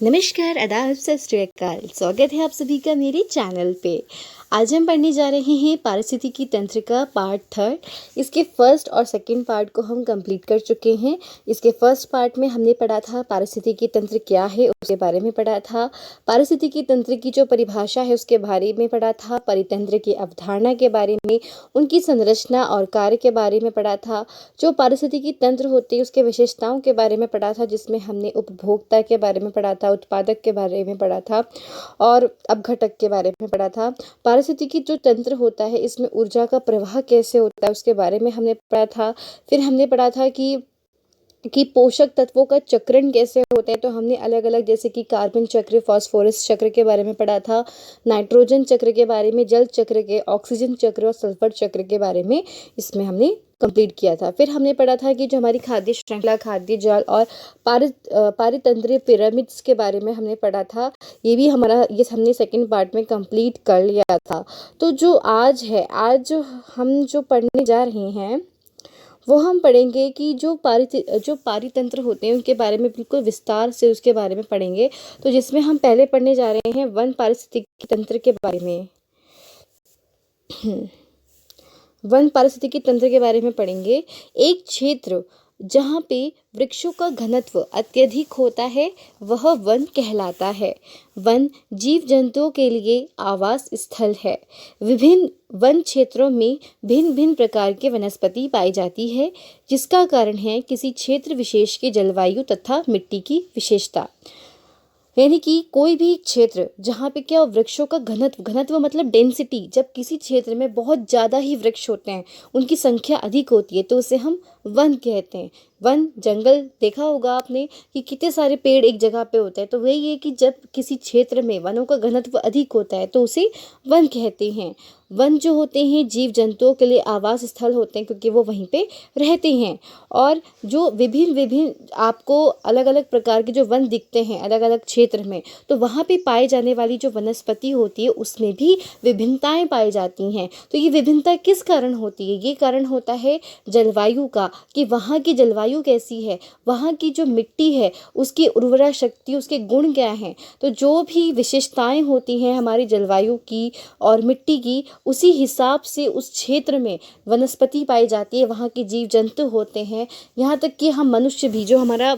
नमस्कार, आदाब, सत श्री अकाल। स्वागत है आप सभी का मेरे चैनल पे। आज हम पढ़ने जा रहे हैं पारिस्थितिकी तंत्र का पार्ट 3। इसके फर्स्ट और सेकंड पार्ट को हम कंप्लीट कर चुके हैं। इसके फर्स्ट पार्ट में हमने पढ़ा था पारिस्थितिकी तंत्र क्या है, उसके बारे में पढ़ा था। पारिस्थितिकी तंत्र की जो परिभाषा है उसके बारे में पढ़ा था। परितंत्र की अवधारणा के बारे में, उनकी संरचना और कार्य के बारे में पढ़ा था। जो पारिस्थितिकी तंत्र होते हैं उसके विशेषताओं के बारे में पढ़ा था, जिसमें हमने उपभोक्ता के बारे में पढ़ा था, उत्पादक के बारे में पढ़ा था और अपघटक के बारे में पढ़ा था। पारिस्थितिकी जो तंत्र होता है इसमें ऊर्जा का प्रवाह कैसे होता है उसके बारे में हमने पढ़ा था। फिर हमने पढ़ा था कि पोषक तत्वों का चक्रण कैसे होता है, तो हमने अलग अलग जैसे कि कार्बन चक्र, फास्फोरस चक्र के बारे में पढ़ा था, नाइट्रोजन चक्र के बारे में, जल चक्र के, ऑक्सीजन चक्र और सल्फर चक्र के बारे में इसमें हमने कंप्लीट किया था। फिर हमने पढ़ा था कि जो हमारी खाद्य श्रृंखला, खाद्य जाल और पारितंत्रीय पिरामिड्स के बारे में हमने पढ़ा था। ये हमने सेकंड पार्ट में कंप्लीट कर लिया था। तो जो आज है, आज जो हम जो पढ़ने जा रहे हैं वो हम पढ़ेंगे कि जो पारितंत्र होते हैं उनके बारे में बिल्कुल विस्तार से उसके बारे में पढ़ेंगे। तो जिसमें हम पहले पढ़ने जा रहे हैं वन पारिस्थितिकी तंत्र के बारे में। वन पारिस्थितिकी तंत्र के बारे में पढ़ेंगे। एक क्षेत्र जहाँ पे वृक्षों का घनत्व अत्यधिक होता है वह वन कहलाता है। वन जीव जंतुओं के लिए आवास स्थल है। विभिन्न वन क्षेत्रों में भिन्न भिन्न प्रकार के वनस्पति पाई जाती है, जिसका कारण है किसी क्षेत्र विशेष के जलवायु तथा मिट्टी की विशेषता। यानी कि कोई भी क्षेत्र जहाँ पे क्या वृक्षों का घनत्व मतलब डेंसिटी, जब किसी क्षेत्र में बहुत ज़्यादा ही वृक्ष होते हैं, उनकी संख्या अधिक होती है, तो उसे हम वन कहते हैं। वन जंगल देखा होगा आपने कि कितने सारे पेड़ एक जगह पे होते हैं, तो वही है कि जब किसी क्षेत्र में वनों का घनत्व अधिक होता है तो उसे वन कहते हैं। वन जो होते हैं जीव जंतुओं के लिए आवास स्थल होते हैं, क्योंकि वो वहीं पे रहते हैं। और जो विभिन्न आपको अलग अलग प्रकार के जो वन दिखते हैं अलग अलग क्षेत्र में, तो वहाँ पे पाए जाने वाली जो वनस्पति होती है उसमें भी विभिन्नताएं पाई जाती हैं। तो ये विभिन्नता किस कारण होती है? ये कारण होता है जलवायु का, कि वहाँ की जलवायु कैसी है, वहाँ की जो मिट्टी है उसकी उर्वरा शक्ति, उसके गुण क्या हैं। तो जो भी विशेषताएं होती हैं हमारी जलवायु की और मिट्टी की, उसी हिसाब से उस क्षेत्र में वनस्पति पाई जाती है, वहाँ के जीव जंतु होते हैं। यहाँ तक कि हम मनुष्य भी, जो हमारा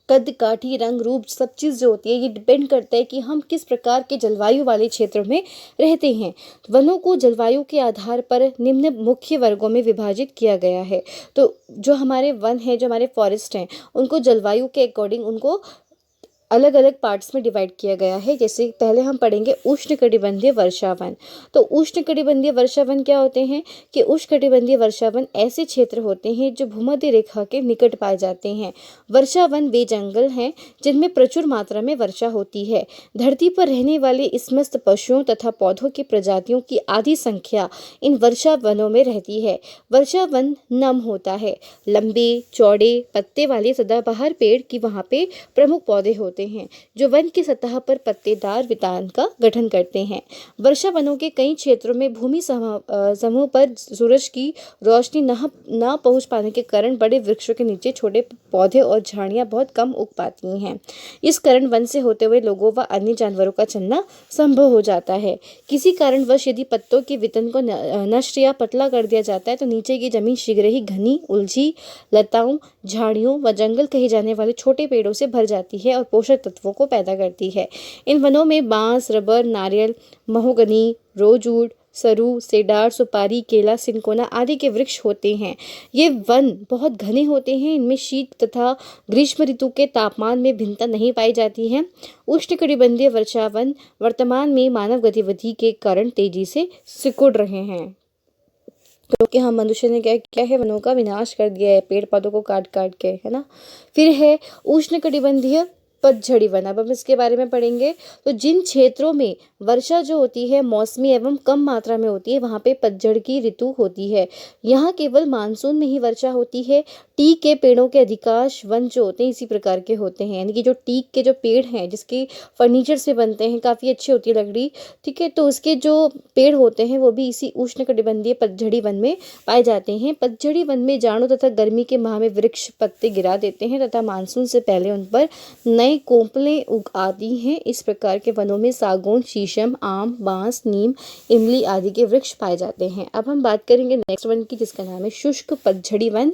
कद काठी, रंग रूप, सब चीज़ जो होती है ये डिपेंड करता है कि हम किस प्रकार के जलवायु वाले क्षेत्र में रहते हैं। वनों को जलवायु के आधार पर निम्न मुख्य वर्गों में विभाजित किया गया है। तो जो हमारे वन हैं, जो हमारे फॉरेस्ट हैं, उनको जलवायु के अकॉर्डिंग उनको अलग अलग पार्ट्स में डिवाइड किया गया है। जैसे पहले हम पढ़ेंगे उष्णकटिबंधीय वर्षावन। तो उष्णकटिबंधीय वर्षावन क्या होते हैं कि उष्णकटिबंधीय वर्षावन ऐसे क्षेत्र होते हैं जो भूमध्य रेखा के निकट पाए जाते हैं। वर्षावन वे जंगल हैं जिनमें प्रचुर मात्रा में वर्षा होती है। धरती पर रहने वाले समस्त पशुओं तथा पौधों की प्रजातियों की आधी संख्या इन वर्षावनों में रहती है। वर्षावन नम होता है। लंबे चौड़े पत्ते वाले सदाबहार पेड़ की वहाँ पे प्रमुख पौधे होते हैं जो वन की सतह पर पत्तेदार वितान का गठन करते हैं। वर्षा वनों के कई क्षेत्रों में भूमि समूह पर सूरज की रोशनी न पहुंच पाने के कारण बड़े वृक्षों के नीचे छोटे पौधे और झाड़ियां बहुत कम उग पाती हैं। इस कारण वन से होते हुए लोगों व अन्य जानवरों का चलना संभव हो जाता है। किसी कारणवश यदि पत्तों के वितन को नष्ट या पतला कर दिया जाता है तो नीचे की जमीन शीघ्र ही घनी उलझी लताओं, झाड़ियों व जंगल कहे जाने वाले छोटे पेड़ों से भर जाती है और पोषक तत्वों को पैदा करती है। इन वनों में बांस, रबर, नारियल, महोगनी, रोजवुड, सरू, सेडार, सुपारी, केला, सिनकोना आदि के वृक्ष होते हैं। ये वन बहुत घने होते हैं। इनमें शीत तथा ग्रीष्म ऋतु के तापमान में भिन्नता नहीं पाई जाती है। उष्णकटिबंधीय वर्षावन वर्तमान में मानव गतिविधि के कारण तेजी से सिकुड़ रहे हैं, क्योंकि हम मनुष्य ने क्या है, वनों का विनाश कर दिया है, पेड़ पौधों को काट काट के, है ना। फिर है उष्णकटिबंधीय पतझड़ी वन। अब हम इसके बारे में पढ़ेंगे। तो जिन क्षेत्रों में वर्षा जो होती है मौसमी एवं कम मात्रा में होती है, वहाँ पे पतझड़ की ऋतु होती है। यहाँ केवल मानसून में ही वर्षा होती है। टीक के पेड़ों के अधिकांश वन जो होते हैं इसी प्रकार के होते हैं, यानी कि जो टीक के जो पेड़ हैं जिसके फर्नीचर से बनते हैं, काफ़ी अच्छी होती है लकड़ी, ठीक है, तो उसके जो पेड़ होते हैं वो भी इसी उष्णकटिबंधीय पतझड़ी वन में पाए जाते हैं। पतझड़ी वन में जाड़ों तथा गर्मी के माह में वृक्ष पत्ते गिरा देते हैं तथा मानसून से पहले उन पर नए नए कोंपलें उग आती हैं। इस प्रकार के वनों में सागौन, शीशम, आम, बांस, नीम, इमली आदि के वृक्ष पाए जाते हैं। अब हम बात करेंगे नेक्स्ट वन की, जिसका नाम है शुष्क पतझड़ी वन।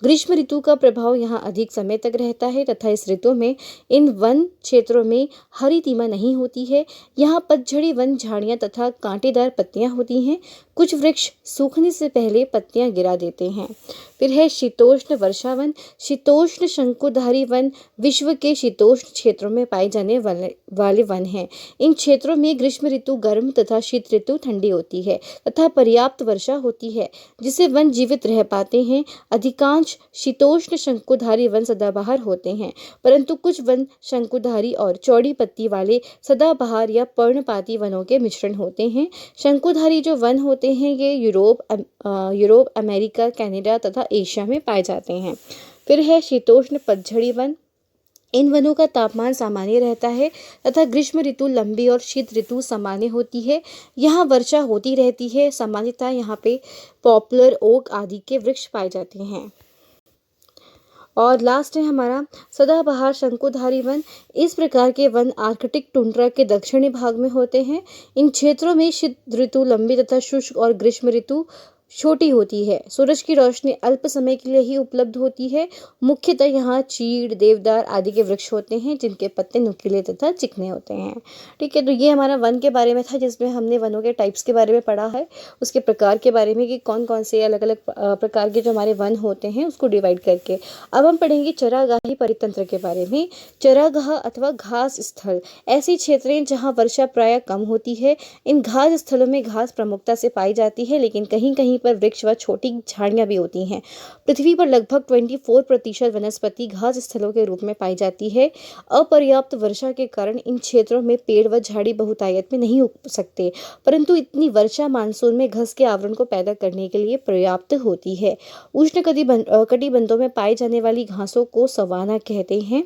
ग्रीष्म ऋतु का प्रभाव यहाँ अधिक समय तक रहता है तथा इस ऋतु में इन वन क्षेत्रों में हरी सीमा नहीं होती है। यहाँ पतझड़ी वन झाड़ियाँ तथा कांटेदार पत्तियाँ होती हैं। कुछ वृक्ष सूखने से पहले पत्तियाँ गिरा देते हैं। फिर है शीतोष्ण वर्षा वन। शीतोष्ण शंकुधारी वन विश्व के शीतोष्ण क्षेत्रों में पाए जाने वाले वन हैं। इन क्षेत्रों में ग्रीष्म ऋतु गर्म तथा शीत ऋतु ठंडी होती है तथा पर्याप्त वर्षा होती है, जिससे वन जीवित रह पाते हैं। अधिकांश शीतोष्ण शंकुधारी वन सदाबहार होते हैं, परंतु कुछ वन शंकुधारी और चौड़ी पत्ती वाले सदाबहार या पर्णपाती वनों के मिश्रण होते हैं। शंकुधारी जो वन होते हैं ये यूरोप, अमेरिका, कनाडा तथा एशिया में पाए जाते हैं। फिर है शीतोष्ण पतझड़ी वन। इन वनों का तापमान सामान्य रहता है तथा ग्रीष्म ऋतु लंबी और शीत ऋतु सामान्य होती है। यहाँ वर्षा होती रहती है। सामान्यतः यहाँ पे पॉपुलर, ओक आदि के वृक्ष पाए जाते हैं। और लास्ट है हमारा सदाबहार शंकुधारी वन। इस प्रकार के वन आर्कटिक टुंड्रा के दक्षिणी भाग में होते हैं। इन क्षेत्रों में शीत ऋतु लंबी तथा शुष्क और ग्रीष्म ऋतु छोटी होती है। सूरज की रोशनी अल्प समय के लिए ही उपलब्ध होती है। मुख्यतः यहाँ चीड़, देवदार आदि के वृक्ष होते हैं जिनके पत्ते नुकीले तथा चिकने होते हैं। ठीक है, तो ये हमारा वन के बारे में था, जिसमें हमने वनों के टाइप्स के बारे में पढ़ा है, उसके प्रकार के बारे में कि कौन कौन से अलग अलग प्रकार के जो हमारे वन होते हैं उसको डिवाइड करके। अब हम पढ़ेंगे चरागाही परितंत्र के बारे में। चरागाह अथवा घास स्थल ऐसी क्षेत्रें जहाँ वर्षा प्रायः कम होती है। इन घास स्थलों में घास प्रमुखता से पाई जाती है, लेकिन कहीं कहीं पर वृक्ष व छोटी झाड़ियां भी होती हैं। पृथ्वी पर लगभग 24% वनस्पति घास स्थलों के रूप में पाई जाती है। अपर्याप्त वर्षा के कारण इन क्षेत्रों में पेड़ व झाड़ी बहुतायत में नहीं उग सकते, परंतु इतनी वर्षा मानसून में घास के आवरण को पैदा करने के लिए पर्याप्त होती है। उष्ण कटिबंधों में पाई जाने वाली घासों को सवाना कहते हैं।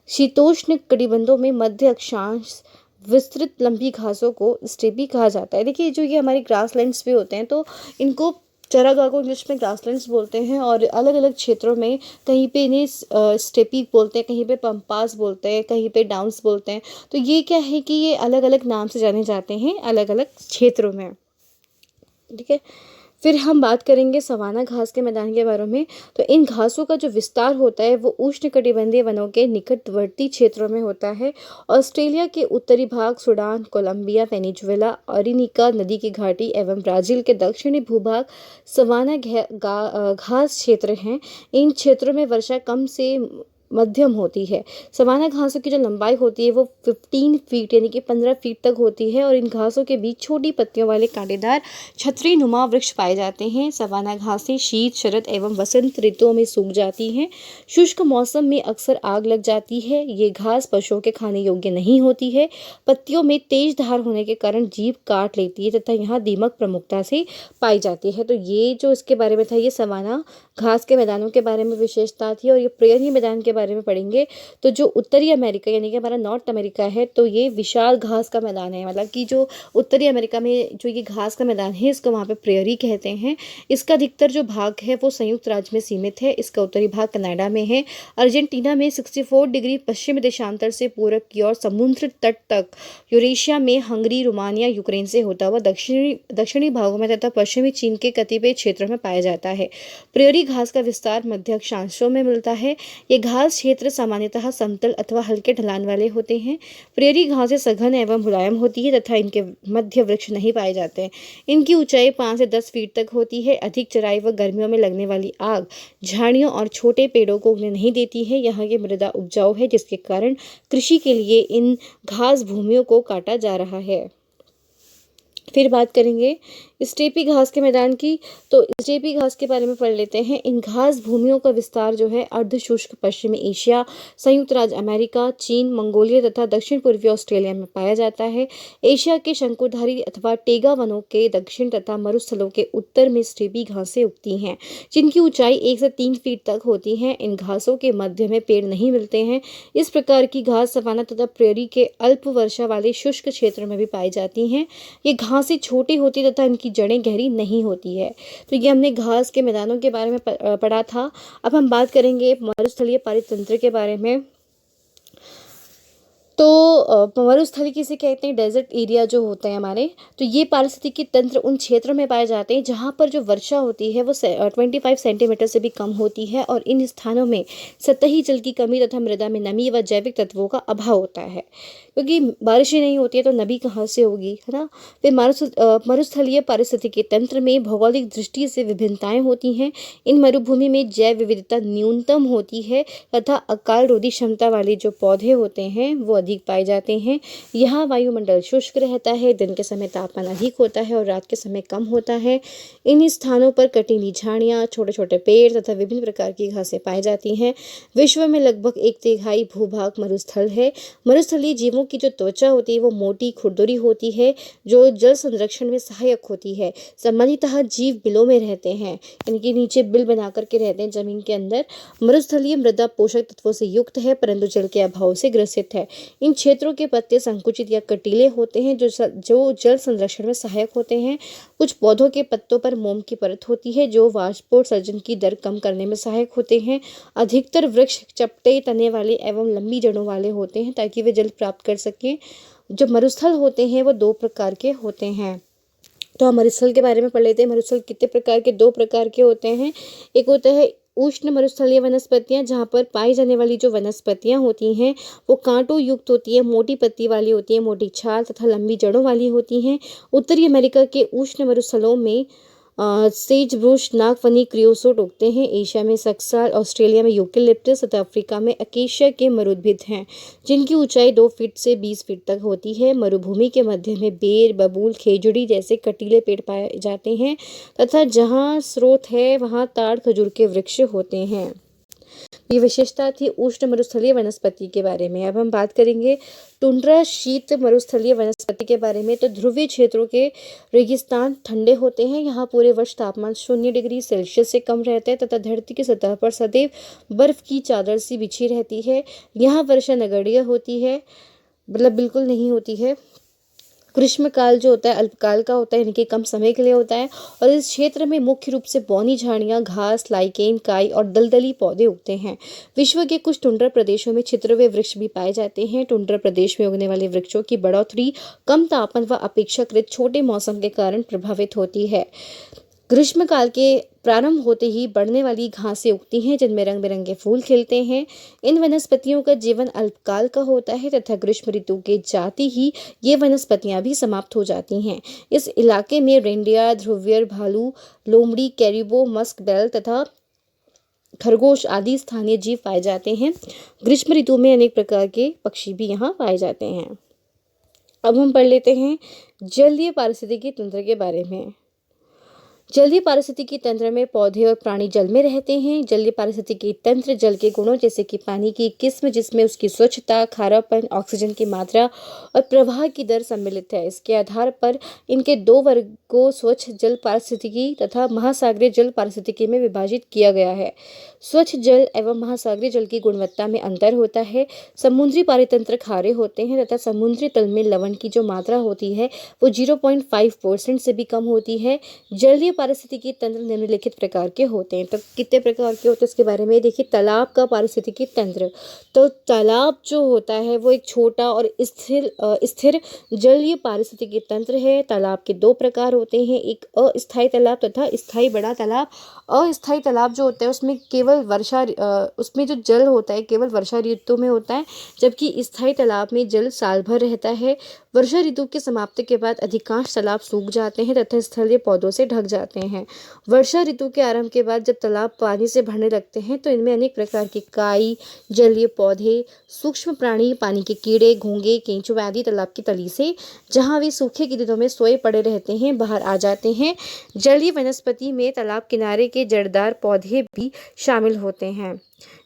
शीतोष्ण कटिबंधों में मध्य अक्षांश विस्तृत लंबी घासों को स्टेपी कहा जाता है। देखिए, जो ये हमारे ग्रासलैंड्स पे होते हैं तो इनको चरागाह को इंग्लिश में ग्रासलैंड्स बोलते हैं, और अलग अलग क्षेत्रों में कहीं पे इन्हें स्टेपी बोलते हैं, कहीं पे पम्पास बोलते हैं, कहीं पे डाउन्स बोलते हैं। तो ये क्या है कि ये अलग अलग नाम से जाने जाते हैं अलग अलग क्षेत्रों में। ठीक है, फिर हम बात करेंगे सवाना घास के मैदान के बारे में। तो इन घासों का जो विस्तार होता है वो उष्णकटिबंधीय वनों के निकटवर्ती क्षेत्रों में होता है। ऑस्ट्रेलिया के उत्तरी भाग, सूडान, कोलंबिया, वेनेजुएला, ओरिनिका नदी की घाटी एवं ब्राजील के दक्षिणी भूभाग सवाना घास क्षेत्र हैं। इन क्षेत्रों में वर्षा कम से मध्यम होती है। सवाना घासों की जो लंबाई होती है वो 15 फीट यानी कि 15 फीट तक होती है, और इन घासों के बीच छोटी पत्तियों वाले कांटेदार छतरी नुमा वृक्ष पाए जाते हैं। सवाना घासें शीत, शरद एवं वसंत ऋतुओं में सूख जाती हैं। शुष्क मौसम में अक्सर आग लग जाती है। ये घास पशुओं के खाने योग्य नहीं होती है। पत्तियों में तेज धार होने के कारण जीभ काट लेती है तथा यहाँ दीमक प्रमुखता से पाई जाती है। तो ये जो इसके बारे में था, ये सवाना घास के मैदानों के बारे में विशेषता थी। और ये प्रेयरी मैदान के बारे में पढ़ेंगे तो जो उत्तरी अमेरिका यानी कि हमारा नॉर्थ अमेरिका है, तो ये विशाल घास का मैदान है। मतलब कि जो उत्तरी अमेरिका में जो ये घास का मैदान है इसको वहाँ पे प्रेयरी कहते हैं। इसका अधिकतर जो भाग है वो संयुक्त राज्य में सीमित है। इसका उत्तरी भाग कनाडा में है। अर्जेंटीना में 64 डिग्री पश्चिम देशांतर से पूरब की ओर समुद्र तट तक, यूरेशिया में हंगरी, रोमानिया, यूक्रेन से होता हुआ दक्षिणी भागों में तथा पश्चिमी चीन के कतिपय क्षेत्रों में पाया जाता है। प्रेयरी घास का विस्तार मध्य अक्षांशों में मिलता है। ये घास क्षेत्र सामान्यतः समतल अथवा हल्के ढलान वाले होते हैं। प्रेयरी घासें सघन एवं मुलायम होती है तथा इनके मध्य वृक्ष नहीं पाए जाते हैं। इनकी ऊंचाई 5 से 10 फीट तक होती है। अधिक चराई व गर्मियों में लगने वाली आग झाड़ियों और छोटे पेड़ों को उगने नहीं देती है। यहाँ की मृदा उपजाऊ है, जिसके कारण कृषि के लिए इन घास भूमियों को काटा जा रहा है। फिर बात करेंगे स्टेपी घास के मैदान की। तो स्टेपी घास के बारे में पढ़ लेते हैं। इन घास भूमियों का विस्तार जो है अर्ध शुष्क पश्चिमी एशिया, संयुक्त राज्य अमेरिका, चीन, मंगोलिया तथा दक्षिण पूर्वी ऑस्ट्रेलिया में पाया जाता है। एशिया के शंकुधारी अथवा टेगा वनों के दक्षिण तथा मरुस्थलों के उत्तर में स्टेपी घासें उगती हैं, जिनकी ऊंचाई 1 से 3 फीट तक होती है। इन घासों के मध्य में पेड़ नहीं मिलते हैं। इस प्रकार की घास सवाना तथा प्रेयरी के अल्प वर्षा वाले शुष्क क्षेत्र में भी पाई जाती हैं। ये घासें छोटी होती तथा इनकी जड़ें गहरी नहीं होती है। तो ये हमने घास के मैदानों के बारे में पढ़ा था। अब हम बात करेंगे मरुस्थलीय पारितंत्र के बारे में। मरुस्थलीय किसे कहते हैं, डेजर्ट एरिया जो होते हैं हमारे, तो ये पारिस्थितिकी तंत्र उन क्षेत्रों में पाए जाते हैं जहाँ पर जो वर्षा होती है वो 25 सेंटीमीटर से भी कम होती है, और इन स्थानों में सतही जल की कमी तथा मृदा में नमी व जैविक तत्वों का अभाव होता है, क्योंकि बारिश ही नहीं होती है तो नमी कहाँ से होगी, है ना। फिर मरुस्थलीय पारिस्थितिकी तंत्र में भौगोलिक दृष्टि से विभिन्नताएं होती हैं। इन मरुभूमि में जैव विविधता न्यूनतम होती है तथा अकाल रोधी क्षमता वाले जो पौधे होते हैं वो अधिक पाए जाते हैं। यहाँ वायुमंडल शुष्क रहता है, दिन के समय तापमान अधिक होता है और रात के समय कम होता है। इन स्थानों पर कटीली झाड़ियाँ, छोटे छोटे पेड़ तथा विभिन्न प्रकार की घासें पाई जाती हैं। विश्व में लगभग 1/3 भूभाग मरुस्थल है। मरुस्थलीय जीवों की जो त्वचा होती है वो मोटी खुरदुरी होती है, जो जल संरक्षण में सहायक होती है। सामान्यतः जीव बिलों में रहते हैं, इनके नीचे बिल बना करके रहते हैं जमीन के अंदर। मरुस्थलीय मृदा पोषक तत्वों से युक्त है परंतु जल के अभाव से ग्रसित है। इन क्षेत्रों के पत्ते संकुचित या कटीले होते हैं जो जल संरक्षण में सहायक होते हैं। कुछ पौधों के पत्तों पर मोम की परत होती है जो वाष्पोत्सर्जन की दर कम करने में सहायक होते हैं। अधिकतर वृक्ष चपटे तने वाले एवं लंबी जड़ों वाले होते हैं ताकि वे जल प्राप्त कर सकें। जो मरुस्थल होते हैं वो 2 प्रकार के होते हैं। तो हम मरुस्थल के बारे में पढ़ लेते हैं। मरुस्थल कितने प्रकार के, 2 प्रकार के होते हैं। एक होता है उष्ण मरुस्थलीय वनस्पतियां, जहाँ पर पाई जाने वाली जो वनस्पतियां होती हैं वो कांटों युक्त होती है, मोटी पत्ती वाली होती है, मोटी छाल तथा लंबी जड़ों वाली होती हैं। उत्तरी अमेरिका के उष्ण मरुस्थलों में सेज ब्रूश, नागफनी, क्रियोसोट उगते हैं। एशिया में सक्साल, ऑस्ट्रेलिया में यूकेलिप्टस तथा अफ्रीका में अकेशिया के मरुद्भिद हैं जिनकी ऊंचाई 2 फीट से 20 फीट तक होती है। मरुभूमि के मध्य में बेर, बबूल, खेजड़ी जैसे कटीले पेड़ पाए जाते हैं तथा जहाँ स्रोत है वहाँ ताड़ खजूर के वृक्ष होते हैं। ये विशेषता थी उष्ण मरुस्थलीय वनस्पति के बारे में। अब हम बात करेंगे टुंड्रा शीत मरुस्थलीय वनस्पति के बारे में। तो ध्रुवीय क्षेत्रों के रेगिस्तान ठंडे होते हैं। यहाँ पूरे वर्ष तापमान 0 डिग्री सेल्सियस से कम रहता है तथा धरती की सतह पर सदैव बर्फ की चादर सी बिछी रहती है। यहाँ वर्षा नगण्य होती है, मतलब बिल्कुल नहीं होती है। ग्रीष्मकाल जो होता है अल्पकाल का होता है, यानी कि कम समय के लिए होता है। और इस क्षेत्र में मुख्य रूप से बौनी झाड़ियाँ, घास, लाइकेन, काई और दलदली पौधे उगते हैं। विश्व के कुछ टुंड्रा प्रदेशों में छितरवे वृक्ष भी पाए जाते हैं। टुंड्रा प्रदेश में उगने वाले वृक्षों की बढ़ोतरी कम तापमान व अपेक्षाकृत छोटे मौसम के कारण प्रभावित होती है। ग्रीष्मकाल के प्रारंभ होते ही बढ़ने वाली घासें उगती हैं जिनमें रंग बिरंगे फूल खिलते हैं। इन वनस्पतियों का जीवन अल्पकाल का होता है तथा ग्रीष्म ऋतु के जाते ही ये वनस्पतियां भी समाप्त हो जाती हैं। इस इलाके में रेंडियर, ध्रुवीय भालू, लोमड़ी, कैरिबो, मस्क बेल तथा खरगोश आदि स्थानीय जीव पाए जाते हैं। ग्रीष्म ऋतु में अनेक प्रकार के पक्षी भी यहाँ पाए जाते हैं। अब हम पढ़ लेते हैं जलीय पारिस्थितिकी तंत्र के बारे में। जलीय पारिस्थितिकी तंत्र में पौधे और प्राणी जल में रहते हैं। जलीय पारिस्थितिकी तंत्र जल के गुणों जैसे कि पानी की किस्म, जिसमें उसकी स्वच्छता, खारापन, ऑक्सीजन की मात्रा और प्रवाह की दर सम्मिलित है। इसके आधार पर इनके 2 वर्गों स्वच्छ जल पारिस्थितिकी तथा महासागरीय जल पारिस्थितिकी में विभाजित किया गया है। स्वच्छ जल एवं महासागरीय जल की गुणवत्ता में अंतर होता है। समुद्री पारितंत्र खारे होते हैं तथा समुद्री तल में लवण की जो मात्रा होती है वो 0.5% से भी कम होती है। जलीय पारिस्थितिकी तंत्र निम्नलिखित प्रकार के होते हैं। तो कितने प्रकार के होते हैं इसके बारे में देखिए। तालाब का पारिस्थितिकी तंत्र, तो तालाब जो होता है वो एक छोटा और स्थिर जलीय पारिस्थितिकी तंत्र है। तालाब के 2 प्रकार होते हैं, एक अस्थायी तालाब तथा स्थायी बड़ा तालाब। अस्थायी तालाब जो होता है उसमें उसमें जो जल होता है केवल वर्षा ऋतु में होता है, जबकि स्थायी तालाब में जल साल भर रहता है। वर्षा ऋतु के समाप्ति के बाद अधिकांश तालाब सूख जाते हैं तथा स्थलीय पौधों से ढक जाते हैं। वर्षा ऋतु के आरंभ के बाद जब तालाब पानी से भरने लगते हैं तो इनमें अनेक प्रकार की काई, जलीय पौधे, सूक्ष्म प्राणी, पानी के कीड़े, घोंगे, केंचुए आदि तालाब की तली से, जहां वे सूखे के दिनों में सोए पड़े रहते हैं, बाहर आ जाते हैं। जलीय वनस्पति में तालाब किनारे के जड़दार पौधे भी शामिल होते हैं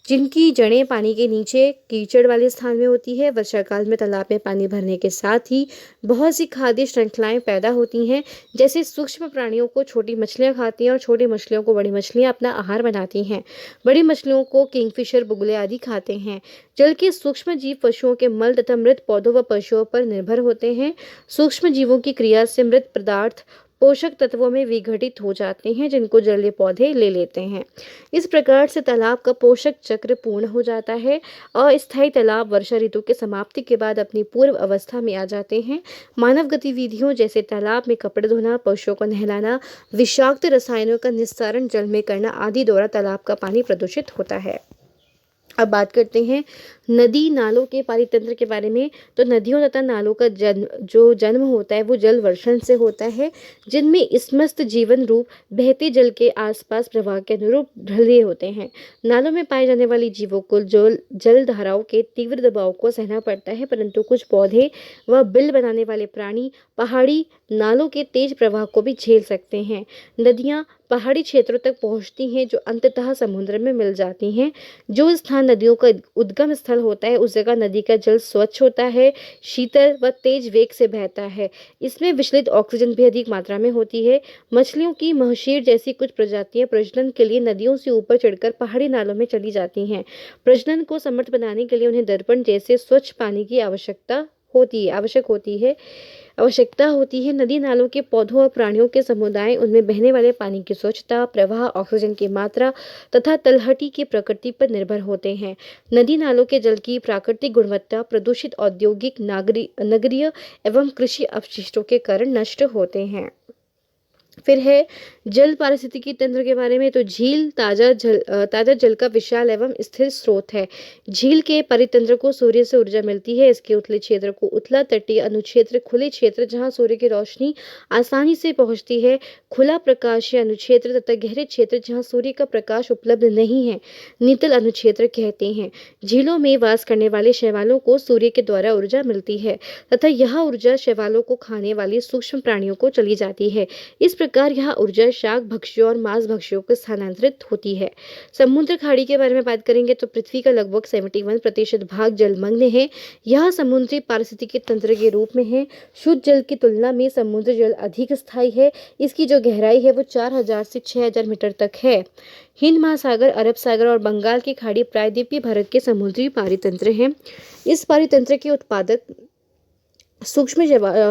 जिनकी जड़ें पानी के नीचे कीचड़ वाले स्थान में होती है। वर्षा काल में तालाब में पानी भरने के साथ ही बहुत सी खाद्य श्रृंखलाएं पैदा होती हैं, जैसे सूक्ष्म प्राणियों को छोटी मछलियां खाती हैं और छोटी मछलियों को बड़ी मछलियां अपना आहार बनाती हैं। बड़ी मछलियों को किंगफिशर, बुगले आदि खाते हैं। जल के सूक्ष्म जीव पशुओं के मल तथा मृत पौधों व पशुओं पर निर्भर होते हैं। सूक्ष्म जीवों की क्रिया से मृत पदार्थ पोषक तत्वों में विघटित हो जाते हैं, जिनको जलीय पौधे ले लेते हैं। इस प्रकार से तालाब का पोषक चक्र पूर्ण हो जाता है। अस्थायी तालाब वर्षा ऋतु के समाप्ति के बाद अपनी पूर्व अवस्था में आ जाते हैं। मानव गतिविधियों जैसे तालाब में कपड़े धोना, पशुओं को नहलाना, विषाक्त रसायनों का निस्तारण जल में करना आदि द्वारा तालाब का पानी प्रदूषित होता है। अब बात करते हैं नदी नालों के पारितंत्र के बारे में। तो नदियों तथा नालों का जन्म होता है वो जल वर्षण से होता है, जिनमें समस्त जीवन रूप बहते जल के आसपास प्रवाह के अनुरूप ढले होते हैं। नालों में पाए जाने वाली जीवों को जल धाराओं के तीव्र दबाव को सहना पड़ता है, परंतु कुछ पौधे व बिल बनाने वाले प्राणी पहाड़ी नालों के तेज प्रवाह को भी झेल सकते हैं। नदियाँ पहाड़ी क्षेत्रों तक पहुँचती हैं, जो अंततः समुद्र में मिल जाती हैं। जो स्थान नदियों का उद्गम स्थल होता है उस जगह नदी का जल स्वच्छ होता है, शीतल व तेज वेग से बहता है। इसमें विचलित ऑक्सीजन भी अधिक मात्रा में होती है। मछलियों की महशीर जैसी कुछ प्रजातियां प्रजनन के लिए नदियों से ऊपर चढ़कर पहाड़ी नालों में चली जाती हैं। प्रजनन को समर्थ बनाने के लिए उन्हें दर्पण जैसे स्वच्छ पानी की आवश्यकता होती है। नदी नालों के पौधों और प्राणियों के समुदाय, उनमें बहने वाले पानी की स्वच्छता, प्रवाह, ऑक्सीजन की मात्रा तथा तलहटी की प्रकृति पर निर्भर होते हैं। नदी नालों के जल की प्राकृतिक गुणवत्ता प्रदूषित औद्योगिक, नगरीय एवं कृषि अपशिष्टों के कारण नष्ट होते हैं। फिर है जल पारिस्थितिकी तंत्र के बारे में। तो झील ताजा जल का विशाल एवं स्थिर स्रोत है। झील के परितंत्र को सूर्य से ऊर्जा मिलती है। इसके उथले क्षेत्र को उथला तटीय अनुक्षेत्र, खुले क्षेत्र जहां सूर्य की रोशनी आसानी से पहुंचती है, खुला प्रकाशीय अनुक्षेत्र तथा गहरे क्षेत्र जहां सूर्य का प्रकाश उपलब्ध नहीं है, नितल अनुक्षेत्र कहते हैं। झीलों में वास करने वाले शैवालों को सूर्य के द्वारा ऊर्जा मिलती है तथा यह ऊर्जा शैवालों को खाने वाले सूक्ष्म प्राणियों को चली जाती है। इस प्रकार यह ऊर्जा शाक भक्षियों और मांस भक्षियों को स्थानांतरित होती है। समुद्र खाड़ी के बारे में बात करेंगे तो पृथ्वी का लगभग 71% भाग जलमग्न है। यह समुद्री पारिस्थितिकी तंत्र के रूप में है। शुद्ध जल की तुलना में समुद्र जल अधिक स्थायी है। इसकी जो गहराई है वो 4000 से 6000 मीटर तक है। हिंद महासागर, अरब सागर और बंगाल की खाड़ी प्रायद्वीपीय भारत के समुद्री पारितंत्र हैं। इस पारितंत्र के उत्पादक सूक्ष्म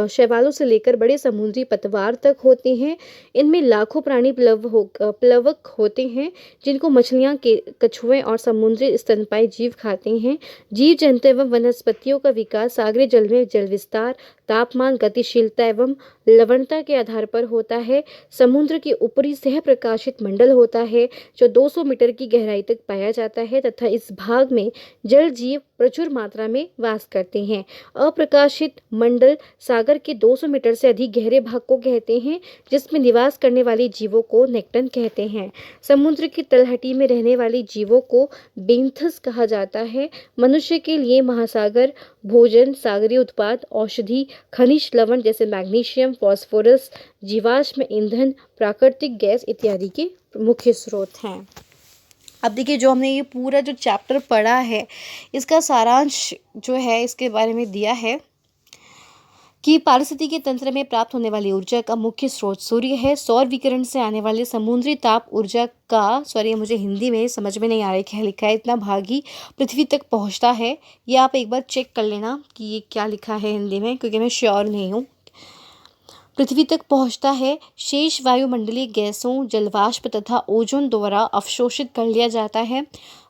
शैवालों से लेकर बड़े समुद्री पतवार तक होते हैं। इनमें लाखों प्राणी प्लवक होते हैं, जिनको मछलियां, कछुए और समुद्री स्तनपायी जीव खाते हैं। जीव जंतु एवं वनस्पतियों का विकास सागरीय जल में जल विस्तार, तापमान, गतिशीलता एवं लवणता के आधार पर होता है। समुद्र के ऊपरी सह प्रकाशित मंडल होता है, जो 200 मीटर की गहराई तक पाया जाता है तथा इस भाग में जल जीव प्रचुर मात्रा में वास करते हैं। अप्रकाशित मंडल सागर के 200 मीटर से अधिक गहरे भाग को कहते हैं, जिसमें निवास करने वाले जीवों को नेक्टन कहते हैं। समुद्र की तलहटी में रहने वाले जीवों को बेंथस कहा जाता है। मनुष्य के लिए महासागर भोजन, सागरीय उत्पाद, औषधि, खनिज लवण जैसे मैग्नीशियम, फास्फोरस, जीवाश्म ईंधन, प्राकृतिक गैस इत्यादि के मुख्य स्रोत हैं। अब देखिए, जो हमने ये पूरा जो चैप्टर पढ़ा है, इसका सारांश जो है इसके बारे में दिया है कि पारिस्थितिकी तंत्र में प्राप्त होने वाली ऊर्जा का मुख्य स्रोत सूर्य है। सौर विकिरण से आने वाले समुद्री ताप ऊर्जा का मुझे हिंदी में समझ में नहीं आ रहा है क्या लिखा है, इतना भाग ही पृथ्वी तक पहुंचता है। ये आप एक बार चेक कर लेना कि ये क्या लिखा है हिंदी में, क्योंकि मैं श्योर नहीं हूँ। पृथ्वी तक पहुंचता है। शेष वायुमंडलीय गैसों, जलवाष्प तथा ओजोन द्वारा अवशोषित कर लिया जाता है।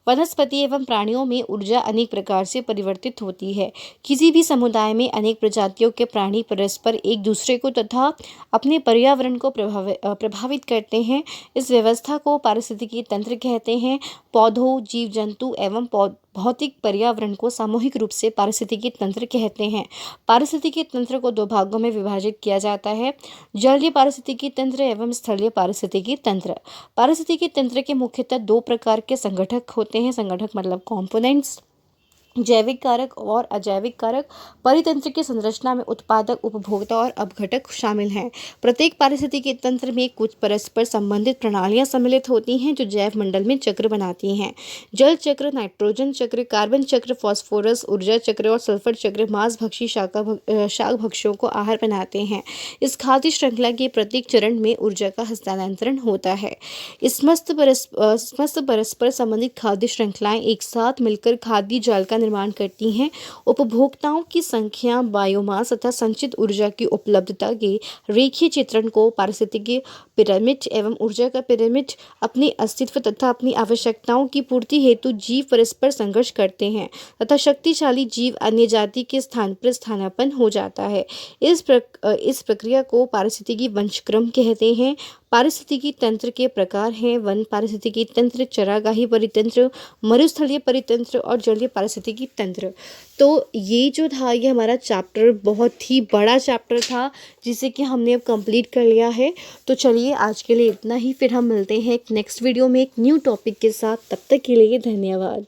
वनस्पति एवं प्राणियों में ऊर्जा अनेक प्रकार से परिवर्तित होती है। किसी भी समुदाय में अनेक प्रजातियों के प्राणी परस्पर एक दूसरे को तथा अपने पर्यावरण को प्रभावित करते हैं। इस व्यवस्था को पारिस्थितिकी तंत्र कहते हैं। पौधों, जीव जंतु एवं भौतिक पर्यावरण को सामूहिक रूप से पारिस्थितिकी तंत्र कहते हैं। पारिस्थितिकी तंत्र को 2 भागों में विभाजित किया जाता है, जलीय पारिस्थितिकी तंत्र एवं स्थलीय पारिस्थितिकी तंत्र। पारिस्थितिकी तंत्र के मुख्यतः 2 प्रकार के संगठक होते हैं। संगठक मतलब कॉम्पोनेंट्स, जैविक कारक और अजैविक कारक। परितंत्र की संरचना में उत्पादक, उपभोक्ता और अपघटक शामिल हैं। प्रत्येक पारिस्थितिकी तंत्र में कुछ परस्पर संबंधित प्रणालियां सम्मिलित होती हैं, जो जैव मंडल में चक्र बनाती हैं। जल चक्र, नाइट्रोजन चक्र, कार्बन चक्र, फास्फोरस ऊर्जा चक्र और सल्फर चक्र मांसभक्षी शाक भक्षियों को आहार बनाते हैं। इस खाद्य श्रृंखला के प्रत्येक चरण में ऊर्जा का हस्तांतरण होता है। समस्त परस्पर संबंधित खाद्य श्रृंखलाएं एक साथ मिलकर खाद्य जाल का निर्माण करती हैं। उपभोक्ताओं की संख्या, बायोमास तथा संचित ऊर्जा की उपलब्धता के रेखीय चित्रण को पारिस्थितिकी पिरामिड एवं ऊर्जा का पिरामिड अपने अस्तित्व तथा अपनी आवश्यकताओं की पूर्ति हेतु जीव परस्पर संघर्ष करते हैं तथा शक्तिशाली जीव अन्य जाति के स्थान पर स्थानापन्न हो जाता है। इस प्रक्रिया को पारिस्थितिकी वंशक्रम कहते हैं। पारिस्थितिकी तंत्र के प्रकार हैं वन पारिस्थितिकी तंत्र, चरागाही परितंत्र, मरुस्थलीय परितंत्र और जलीय पारिस्थितिकी तंत्र। तो ये जो था ये हमारा चैप्टर बहुत ही बड़ा चैप्टर था जिसे कि हमने अब कंप्लीट कर लिया है। तो चलिए आज के लिए इतना ही, फिर हम मिलते हैं एक नेक्स्ट वीडियो में एक न्यू टॉपिक के साथ। तब तक के लिए धन्यवाद।